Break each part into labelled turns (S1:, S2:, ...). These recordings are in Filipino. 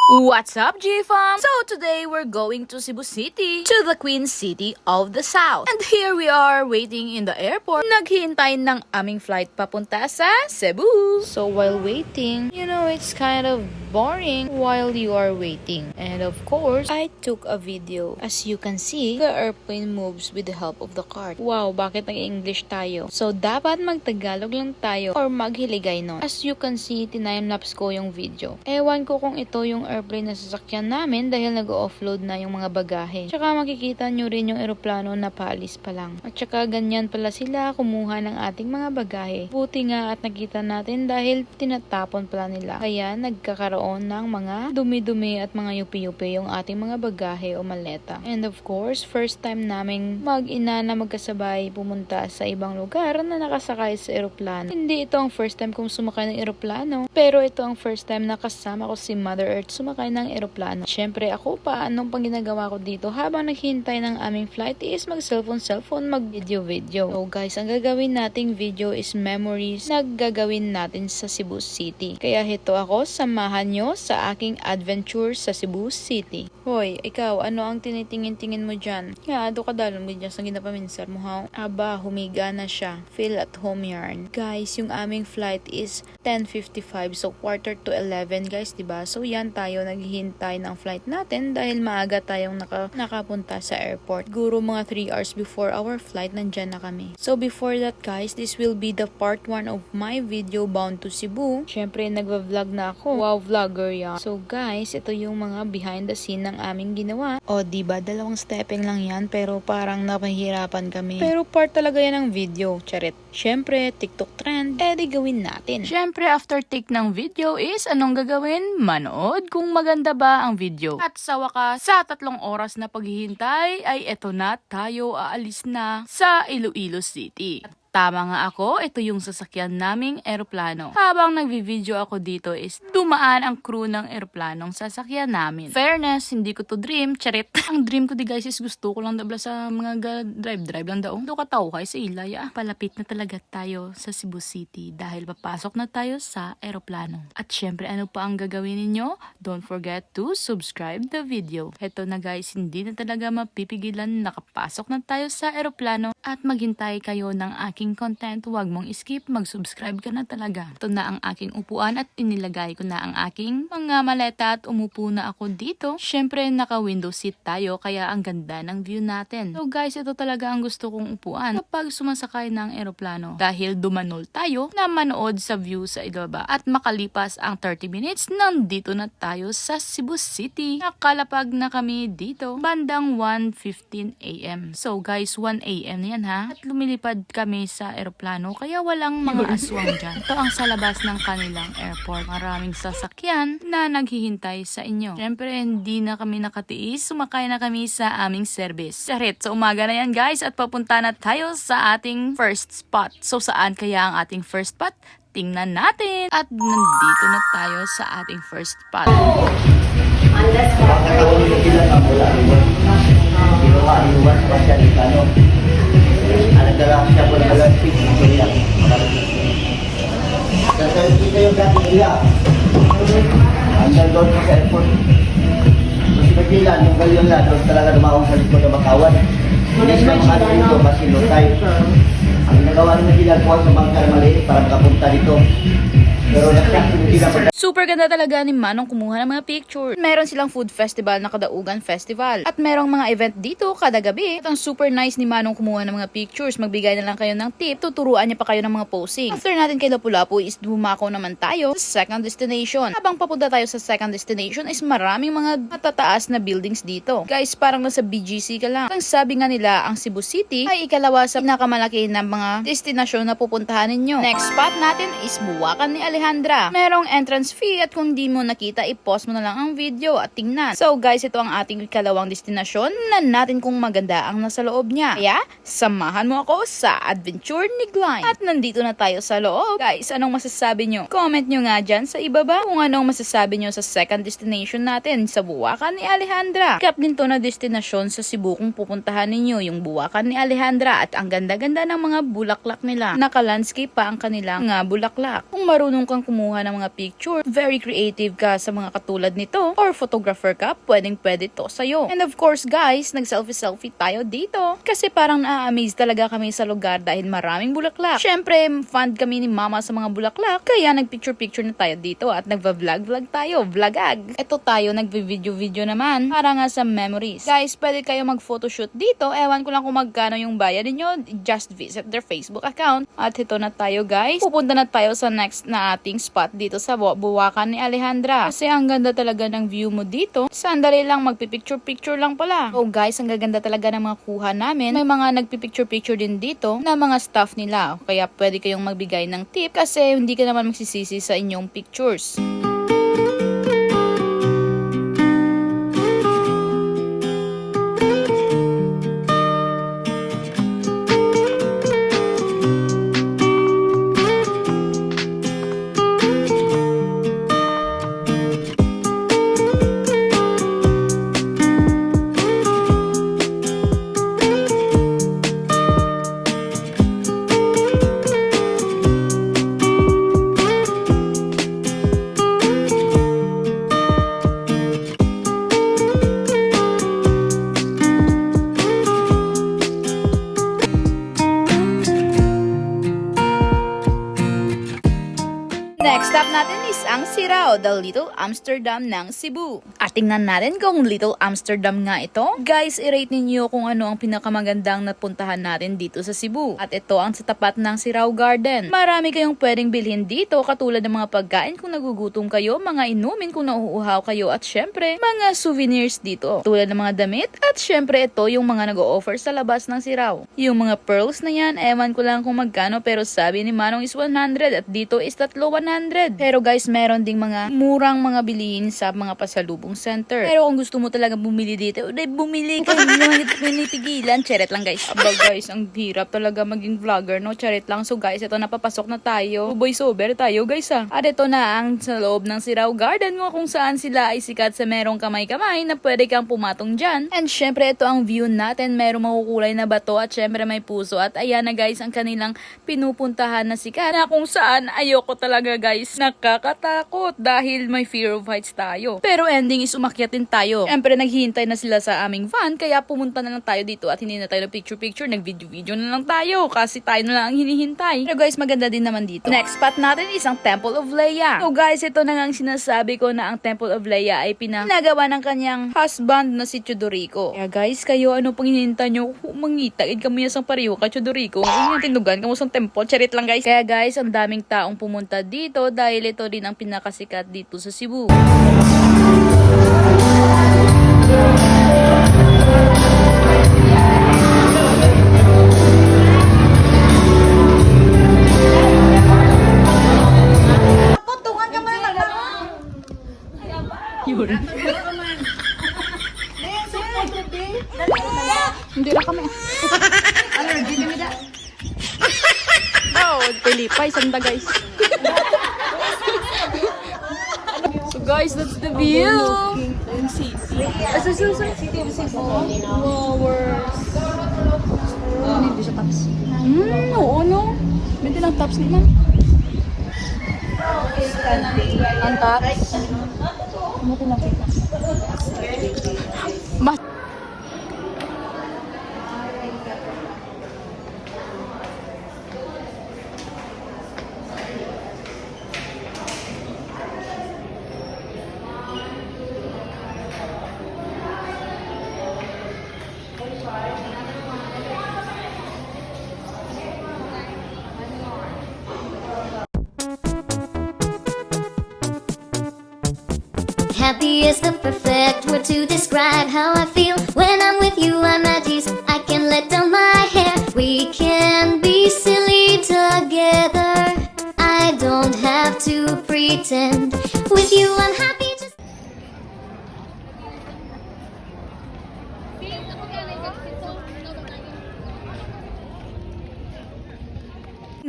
S1: What's up, G-Fam? So today we're going to Cebu City, to the Queen City of the South. And here we are waiting in the airport. Naghihintay ng aming flight papunta sa Cebu. So while waiting, it's kind of boring while you are waiting. And of course, I took a video. As you can see, the airplane moves with the help of the cart. Wow, bakit nag-English tayo? So dapat mag-Tagalog lang tayo or maghiligay nun. As you can see, tinime-lapse ko yung video. Ewan ko kung ito yung airplane na sasakyan namin dahil nag-offload na yung mga bagahe. Tsaka makikita nyo rin yung eroplano na paalis pa lang. At tsaka ganyan pala sila kumuha ng ating mga bagahe. Buti nga at nakita natin dahil tinatapon pala nila. Kaya nagkakaroon ng mga dumi-dumi at mga yupi-yupi yung ating mga bagahe o maleta. And of course, first time naming mag-ina na magkasabay pumunta sa ibang lugar na nakasakay sa eroplano. Hindi ito ang first time kong sumakay ng eroplano, pero ito ang first time na kasama ko si Mother Earth sumakay ng eroplano. Siyempre ako pa, anong pang ginagawa ko dito habang naghihintay ng aming flight is mag-cellphone, mag-video. So guys, ang gagawin nating video is memories na gagawin natin sa Cebu City. Kaya hito ako, samahan nyo sa aking adventure sa Cebu City. Hoy, ikaw, ano ang tinitingin-tingin mo dyan? Ado ka dalong mo dyan sa ginapaminsar mo ha? Aba, humiga na siya. Feel at home yarn. Guys, yung aming flight is 10:55, so quarter to 11 guys, diba? So yan tayo naghihintay ng flight natin dahil maaga tayong nakapunta sa airport. Guro mga 3 hours before our flight, nandyan na kami. So before that guys, this will be the part 1 of my video bound to Cebu. Siyempre nagva-vlog na ako. Wow, vlogger yan. So guys, ito yung mga behind the scene ng aming ginawa. O diba, dalawang stepping lang yan pero parang napahirapan kami. Pero part talaga yan ng video. Charit. Siyempre, TikTok trend, di gawin natin. Siyempre, after take ng video is anong gagawin? Manood kung maganda ba ang video. At sa wakas, sa 3 oras na paghihintay ay eto na, tayo aalis na sa Iloilo City. Tama nga ako, ito yung sasakyan naming eroplano. Habang nagvi-video ako dito is dumaan ang crew ng eroplanong sasakyan namin. Fairness, hindi ko to dream, charit. Ang dream ko di guys is gusto ko lang dabla sa mga drive lang daw. Do ka tao kay sa ilay. Palapit na talaga tayo sa Cebu City dahil papasok na tayo sa eroplano. At syempre ano pa ang gagawin ninyo? Don't forget to subscribe the video. Ito na guys, hindi na talaga mapipigilan, nakapasok na tayo sa eroplano at maghintay kayo ng aking content. Huwag mong skip, mag-subscribe ka na talaga. Ito na ang aking upuan at inilagay ko na ang aking mga maleta at umupo na ako dito. Syempre, naka-window seat tayo kaya ang ganda ng view natin. So guys, ito talaga ang gusto kong upuan kapag sumasakay ng eroplano. Dahil dumanol tayo na manood sa view sa ibaba. At makalipas ang 30 minutes, nandito na tayo sa Cebu City. Nakalapag na kami dito bandang 1:15 AM. So guys, 1 AM na yan ha. At lumilipad kami sa eroplano kaya walang mga aswang dyan. Ito ang sa labas ng kanilang airport. Maraming sasakyan na naghihintay sa inyo. Siyempre, hindi na kami nakatiis. Sumakay na kami sa aming service. Sarit, sa umaga na yan guys at papunta na tayo sa ating first spot. So saan kaya ang ating first spot? Tingnan natin. At nandito na tayo sa ating first spot.
S2: Anak-anak siya po na alam-sik ito niya. Dasal kita yung dati niya. Hanggang doon sa airport. Mas magkila, yung galyon na, doon talaga dumaong sa likod ng Bakawan. Hindi sila makano dito, kasi lutay. Ang nagawa naman ginagawa sa bangka na maliit para makapunta dito. Pero
S1: super ganda talaga ni Manong kumuha ng mga picture. Meron silang food festival na Kadaugan Festival. At merong mga event dito kada gabi. At ang super nice ni Manong kumuha ng mga pictures. Magbigay na lang kayo ng tip. Tuturuan niya pa kayo ng mga posing. After natin kay Lapu-Lapu is dumako naman tayo sa second destination. Habang papunta tayo sa second destination is maraming mga matataas na buildings dito. Guys, parang nasa BGC ka lang. Ang sabi nga nila, ang Cebu City ay ikalawa sa pinakamalaki na mga destinasyon na pupuntahan ninyo. Next spot natin is Buwakan ni Alejandra. Merong entrance fee at kung di mo nakita, i-pause mo na lang ang video at tingnan. So guys, ito ang ating ikalawang destinasyon na natin kung maganda ang nasa loob niya. Kaya, samahan mo ako sa adventure ni Glyne. At nandito na tayo sa loob. Guys, anong masasabi nyo? Comment nyo nga dyan sa ibaba kung anong masasabi nyo sa second destination natin sa Buwakan ni Alejandra. Kap din to na destinasyon sa Cebu kung pupuntahan ninyo yung Buwakan ni Alejandra at ang ganda-ganda ng mga bulaklak nila. Naka-landscape pa ang kanilang bulaklak. Kung marunong kang kumuha ng mga picture, very creative ka sa mga katulad nito or photographer ka, pwede to sa'yo. And of course guys, nag-selfie tayo dito kasi parang na-amaze talaga kami sa lugar dahil maraming bulaklak. Syempre, fan kami ni mama sa mga bulaklak kaya nag-picture na tayo dito at nagva-vlog tayo, vlogag. Ito tayo, nagvi-video naman para nga sa memories. Guys, pwede kayo mag-photoshoot dito. Ewan ko lang kung magkano yung bayad ninyo. Just visit their Facebook account. At ito na tayo guys. Pupunta na tayo sa next na ating spot dito sa Buwakan ni Alejandra. Kasi ang ganda talaga ng view mo dito. Sandali lang, magpipicture lang pala. So guys, ang gaganda talaga ng mga kuha namin. May mga nagpipicture din dito na mga staff nila. Kaya pwede kayong magbigay ng tip kasi hindi ka naman magsisisi sa inyong pictures. Next stop natin is ang Sirao, the Little Amsterdam ng Cebu. At tingnan natin kung Little Amsterdam nga ito. Guys, i-rate ninyo kung ano ang pinakamagandang napuntahan natin dito sa Cebu. At ito ang sa tapat ng Sirao Garden. Marami kayong pwedeng bilhin dito katulad ng mga pagkain kung nagugutom kayo, mga inumin kung nauuhaw kayo at syempre, mga souvenirs dito. Tulad ng mga damit at syempre ito yung mga nag-o-offer sa labas ng Sirao. Yung mga pearls na yan, ewan ko lang kung magkano pero sabi ni Manong is 100 at dito is tatlo 100. Pero guys, meron ding mga murang mga bilihin sa mga pasalubong center. Pero kung gusto mo talaga bumili dito, bumili ka. Hindi naman ito pinipigilan. Charet lang guys. Aba guys, ang hirap talaga maging vlogger, no? Charet lang. So guys, ito napapasok na tayo. Voice over tayo guys ha. At ito na ang sa loob ng Sirao Garden mo kung saan sila ay sikat sa merong kamay-kamay na pwede kang pumatong dyan. And syempre, ito ang view natin. Merong makukulay na bato at syempre may puso. At ayan na guys, ang kanilang pinupuntahan na sikat na kung saan ayoko talaga guys, nakakatakot dahil may fear of heights tayo. Pero ending is umakyatin tayo. Siyempre naghihintay na sila sa aming van kaya pumunta na lang tayo dito at hindi na tayo picture nag video na lang tayo kasi tayo na lang ang hinihintay. Pero guys, maganda din naman dito. Next spot natin is ang Temple of Leia. So guys, ito na nga ang sinasabi ko na ang Temple of Leia ay pinagawa ng kanyang husband na si Chudorico. Kaya guys, kayo ano pang hinihintay nyo? Mangitagid kami sa pareho ka Chudorico. Ang tinugan kamo sa temple. Charit lang guys. Kaya guys, ang daming taong pumunta dito dahil ito din ang pinakasikat dito sa Cebu.
S3: Potongan ka man lang.
S1: Yun. Hindi na kami.
S3: Allergy kami da.
S1: Oh, pilipay. Sanda guys. So guys, that's the view.
S3: City of Cebu.
S1: Flowers.
S3: Hindi siya taps.
S1: Oo, no? Hindi lang tops naman.
S3: Ang taps.
S1: Hindi lang tops. Mas
S4: Happy is the perfect word to describe how I feel when I'm with you. I'm at ease. I can let down my hair. We can be silly together. I don't have to pretend. With you, I'm happy. Just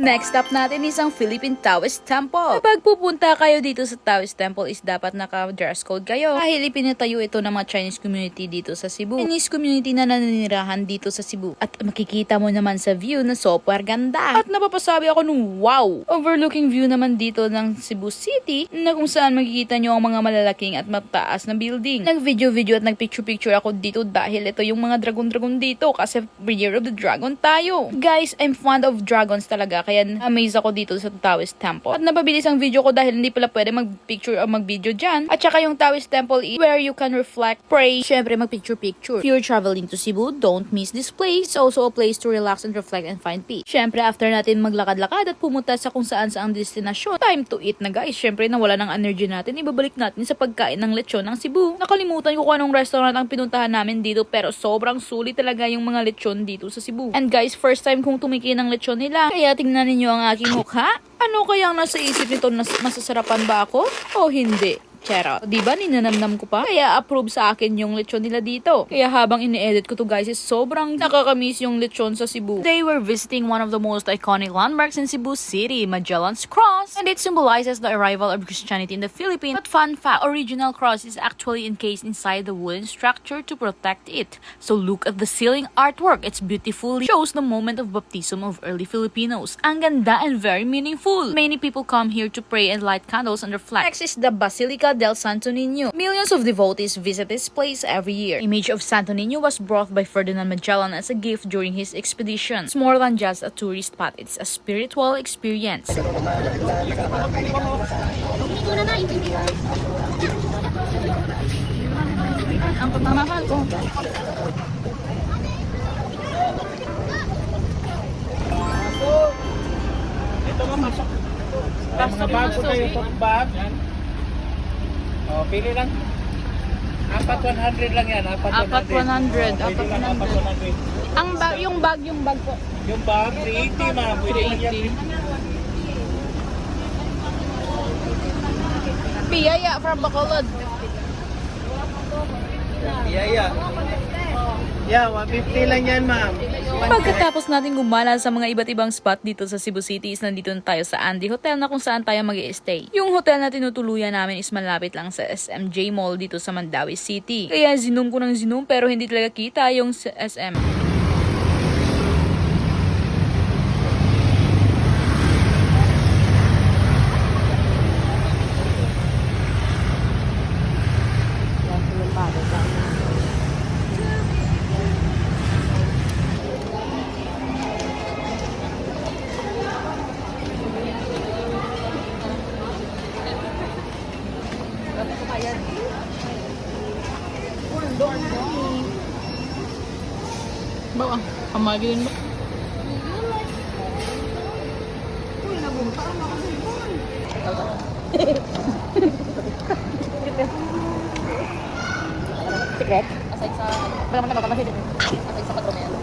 S1: Next stop natin is ang Philippine Taoist Temple. Kapag pupunta kayo dito sa Taoist Temple is dapat naka-dress code kayo dahil ipinatayo ito ng mga Chinese community dito sa Cebu. Chinese community na naninirahan dito sa Cebu. At makikita mo naman sa view na super ganda. At napapasabi ako nung wow! Overlooking view naman dito ng Cebu City na kung saan makikita nyo ang mga malalaking at mataas na building. Nag-video at nag-picture ako dito dahil ito yung mga dragon dito kasi Year of the Dragon tayo. Guys, I'm fond of dragons talaga kaya amaze ako dito sa Taoist Temple. At napabilis ang video ko dahil hindi pala pwede mag-picture o mag-video dyan. At saka yung Taoist Temple is where you can reflect, pray, syempre mag-picture. If you're traveling to Cebu, don't miss this place. It's also a place to relax and reflect and find peace. Syempre, after natin maglakad-lakad at pumunta sa kung saan saang destinasyon, time to eat na guys. Syempre, nawala ng energy natin, ibabalik natin sa pagkain ng lechon ng Cebu. Nakalimutan ko kung anong restaurant ang pinuntahan namin dito pero sobrang sulit talaga yung mga lechon dito sa Cebu. And guys, first time kong tumikin ng lechon nila. Kaya tingnan ninyo ang aking mukha. Ano kayang nasa isip nito? Masasarapan ba ako? O hindi? Chera. Diba, ninanamnam ko pa? Kaya approve sa akin yung lechon nila dito. Kaya habang ini-edit ko to guys, is sobrang nakakamiss yung lechon sa Cebu. They were visiting one of the most iconic landmarks in Cebu City, Magellan's Cross. And it symbolizes the arrival of Christianity in the Philippines. But fun fact, original cross is actually encased inside the wooden structure to protect it. So look at the ceiling artwork. It's beautiful. Shows the moment of baptism of early Filipinos. Ang ganda and very meaningful. Many people come here to pray and light candles and reflect. Next is the Basilica del Santo Niño. Millions of devotees visit this place every year. Image of Santo Niño was brought by Ferdinand Magellan as a gift during his expedition. It's more than just a tourist spot, it's a spiritual experience. Ang pagmamahal ko.
S5: Ito nga masok. Mga bago tayo tote bag. Oh, pili lang. 4,100 lang yan.
S1: 4,100.
S5: 4,100.
S1: Ang bag, yung bag po.
S5: Yung bag, 380 ma'am. Pwede lang yan.
S1: 380. Piyaya from Bacolod.
S5: Yeah. Yeah, 150 lang yan ma'am.
S1: Pagkatapos natin gumala sa mga iba't ibang spot dito sa Cebu City is nandito na tayo sa Andy Hotel na kung saan tayo mag-i-stay. Yung hotel na tinutuluyan namin is malapit lang sa SMJ Mall dito sa Mandawi City. Kaya zoom ko ng zoom pero hindi talaga kita yung SM. Bawa, kamagilin mo. Secret? Aside sa... Baka man naman aside sa patron na yan.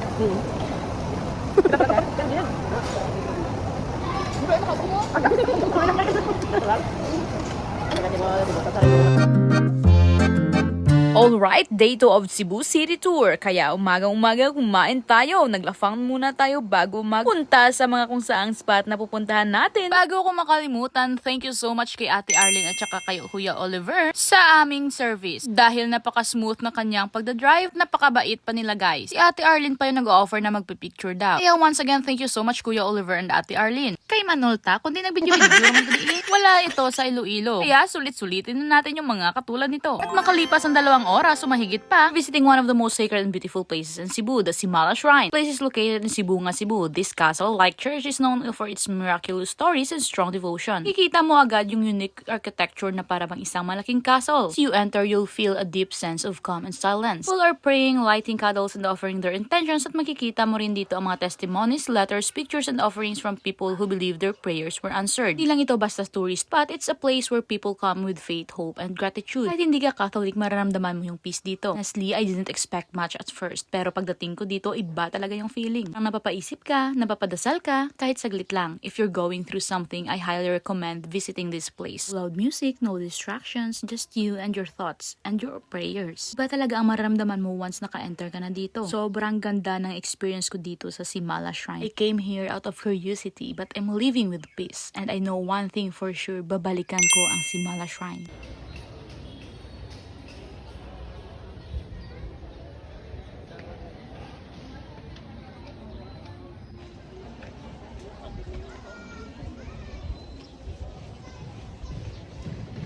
S1: Alright, day 2 of Cebu City Tour. Kaya umagang-umaga kumain tayo. Naglafang muna tayo bago magpunta sa mga kung saang spot na pupuntahan natin. Bago ko makalimutan, thank you so much kay Ate Arlene at saka kay Kuya Oliver sa aming service. Dahil napaka-smooth na kanyang pagdadrive, napakabait pa nila guys. Si Ate Arlene pa yung nag-offer na magpipicture daw. Kaya once again, thank you so much Kuya Oliver and Ate Arlene. Kay Manolta, kundi nag-video-video naman wala ito sa Iloilo. Kaya sulit-sulitin na natin yung mga katulad nito. At makalipas ang 2 oras o mahigit pa, visiting one of the most sacred and beautiful places in Cebu, the Simala Shrine. The place is located in Sibunga, Cebu. This castle, like church, is known for its miraculous stories and strong devotion. Kikita mo agad yung unique architecture na para bang isang malaking castle. As you enter, you'll feel a deep sense of calm and silence. People are praying, lighting candles, and offering their intentions at makikita mo rin dito ang mga testimonies, letters, pictures, and offerings from people who believe their prayers were answered. Di lang ito basta tourist spot, it's a place where people come with faith, hope, and gratitude. Kahit hindi ka Catholic, mararamdaman maramdaman mo yung peace dito. Honestly, I didn't expect much at first, pero pagdating ko dito, iba talaga yung feeling. Ang napapaisip ka, napapadasal ka, kahit saglit lang. If you're going through something, I highly recommend visiting this place. Loud music, no distractions, just you and your thoughts and your prayers. Iba talaga ang mararamdaman mo once naka-enter ka na dito. Sobrang ganda ng experience ko dito sa Simala Shrine. I came here out of curiosity, but I'm leaving with peace. And I know one thing for sure, babalikan ko ang Simala Shrine.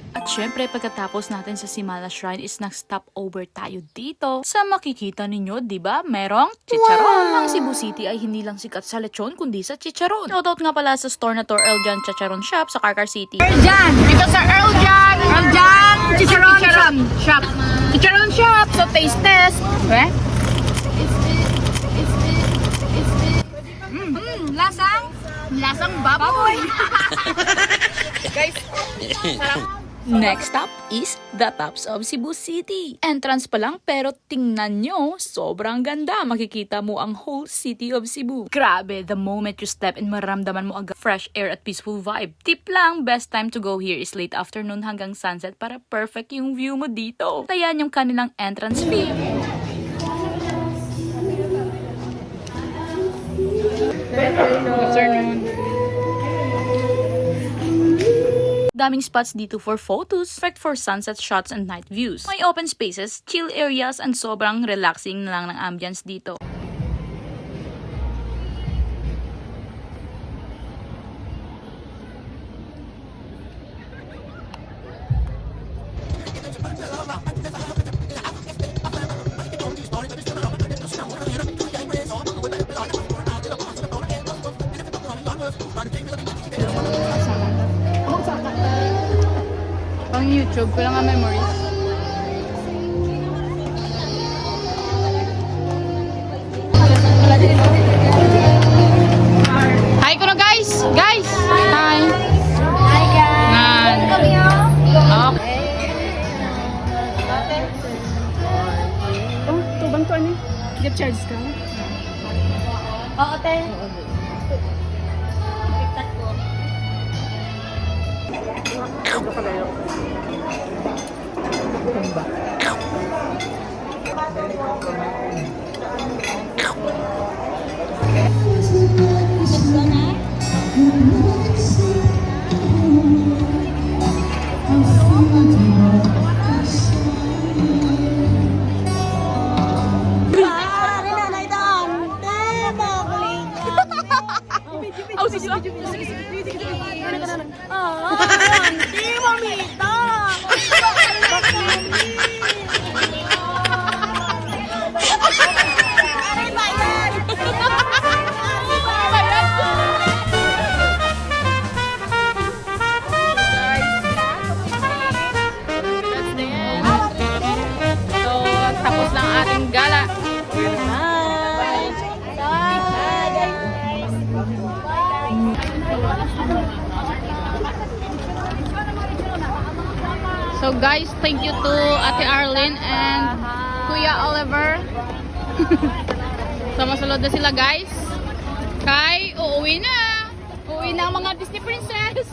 S1: At syempre, pagkatapos natin sa Simala Shrine is nag-stop over tayo dito. Sa makikita ninyo, di ba? Merong chicharon. Ang Cebu City ay hindi lang sikat sa lechon, kundi sa chicharon. Shoutout nga pala sa store na to, Earl Jan Chicharon Shop sa Carcar City.
S3: Jan! Dito sa Earl Jan! Earl Jan! Chicharon Shop! Chicharon Shop! So, taste test! Eh? Lasang baboy! Guys, sarap.
S1: Next up is the Tops of Cebu City. Entrance pa lang pero tingnan nyo, sobrang ganda. Makikita mo ang whole city of Cebu. Grabe, the moment you step in, maramdaman mo agad fresh air at peaceful vibe. Tip lang, best time to go here is late afternoon hanggang sunset para perfect yung view mo dito. Tayan yung kanilang entrance fee. Daming spots dito for photos, perfect for sunset shots and night views. May open spaces, chill areas, and sobrang relaxing na lang ng ambience dito.
S3: Pang YouTube, kulang nga memories. Hi ko na guys! Guys! Hi! Hi guys! Okay. Oh, tubang to ano? Get charged ka? Oo, te. Tapos lang ating gala. So guys, thank you to Ate Arlene and Kuya Oliver. Sama-salod na sila guys. Kay, uuwi na. Uuwi na ang mga Disney princess.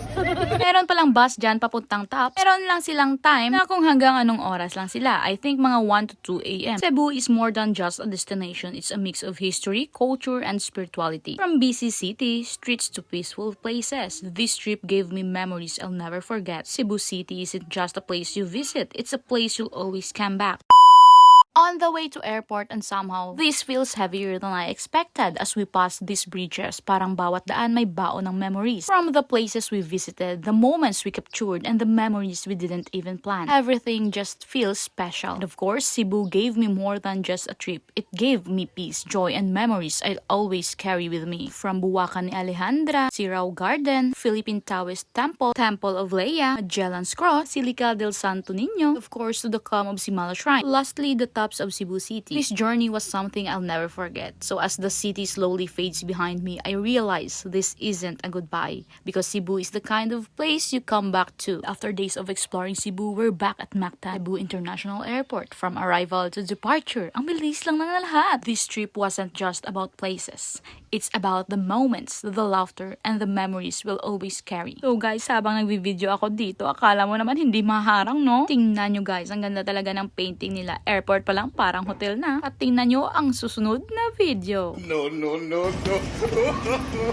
S1: Meron palang bus dyan papuntang top. Meron lang silang time na kung hanggang anong oras lang sila. I think mga 1 to 2 a.m. Cebu is more than just a destination. It's a mix of history, culture, and spirituality. From busy city, streets to peaceful places. This trip gave me memories I'll never forget. Cebu City isn't just a place you visit. It's a place you'll always come back. On the way to airport, and somehow this feels heavier than I expected as we pass these bridges. Parang bawat daan may baon ng memories. From the places we visited, the moments we captured, and the memories we didn't even plan. Everything just feels special. And of course, Cebu gave me more than just a trip. It gave me peace, joy, and memories I'll always carry with me. From Buwakan ni Alejandra, Sirao Garden, Philippine Taoist Temple, Temple of Leia, Magellan's Cross, Silica del Santo Niño, of course to the calm of Simala Shrine. Lastly, the top stops of Cebu City. This journey was something I'll never forget. So as the city slowly fades behind me, I realized this isn't a goodbye because Cebu is the kind of place you come back to. After days of exploring Cebu, we're back at Mactan, Cebu International Airport. From arrival to departure, ang bilis lang ng lahat. This trip wasn't just about places. It's about the moments, the laughter, and the memories we'll always carry. So guys, habang nagvi-video ako dito, akala mo naman hindi maharang, no? Tingnan nyo guys, ang ganda talaga ng painting nila. Airport pa lang, parang hotel na. At tingnan nyo ang susunod na video.
S6: No, no, no, no. No, no, no, no.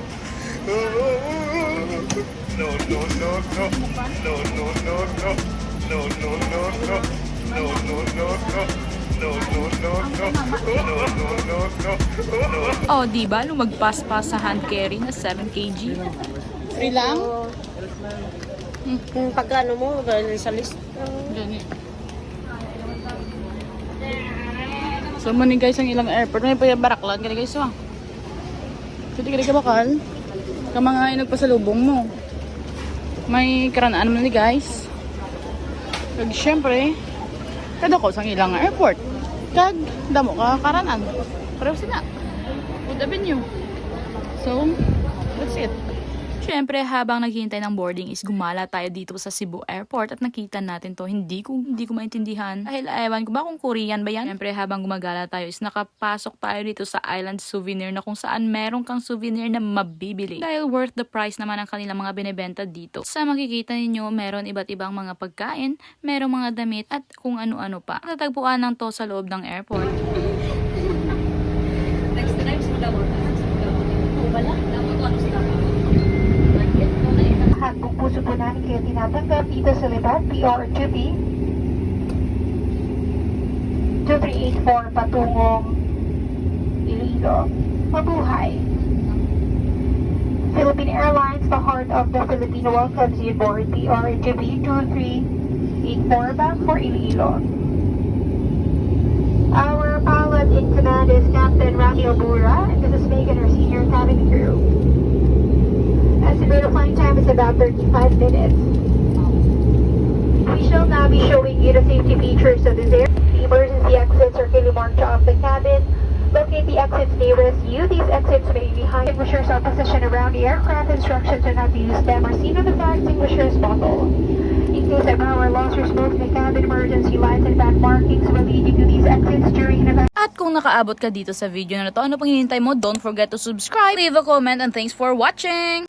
S6: No, no, no, no. No, no, no, no. No, no, no, no. No, no, no, no. No, no, no, no.
S1: Oh, diba? Lumagpas pa sa hand carry na 7 kg.
S3: Free lang?
S7: Kung pagkano mo, dahil sa list.
S3: So mani guys ang ilang airport. May payabaraklan kaya guys, Kasi kaya ka bakal. Ka mga inagpasalubong mo. May karanaan mo ni guys. Kag syempre, kada ko sang ilang airport. Kag damo ka karanaan. Pareho sila. Good avenue. So, that's it.
S1: Siyempre, habang naghihintay ng boarding is gumala tayo dito sa Cebu Airport at nakita natin to. Hindi ko maintindihan. Dahil ewan ko ba kung Korean ba yan? Siyempre, habang gumagala tayo is nakapasok tayo dito sa Island Souvenir na kung saan meron kang souvenir na mabibili. Dahil worth the price naman ang kanilang mga binibenta dito. Sa makikita ninyo, meron iba't ibang mga pagkain, meron mga damit at kung ano-ano pa. Tatagpuan ng to sa loob ng airport.
S8: Lahat ng puso po namin kayo tinatanggap dito sa Libat, PR Duty 2384 patungong Iloilo. Mabuhay! Philippine Airlines, the heart of the Filipino, welcomes you aboard PR Duty 2384 bound for Iloilo. Our pilot in command is Captain Rocky Obura, and this is Megan, our senior cabin crew. Estimated flying time is about 35 minutes. We shall now be showing you the safety features of this air. The emergency exits are clearly marked off the cabin. Locate the exits nearest you. These exits may be high. Extinguishers are positioned around the aircraft. Instructions on how to use them are seen on the fire extinguishers bottle. In case of power loss or smoke in the cabin, emergency lights and bad markings will lead you to these exits during an event.
S1: At kung nakaabot ka dito sa video na to, ano pang hinihintay mo? Don't forget to subscribe, leave a comment, and thanks for watching!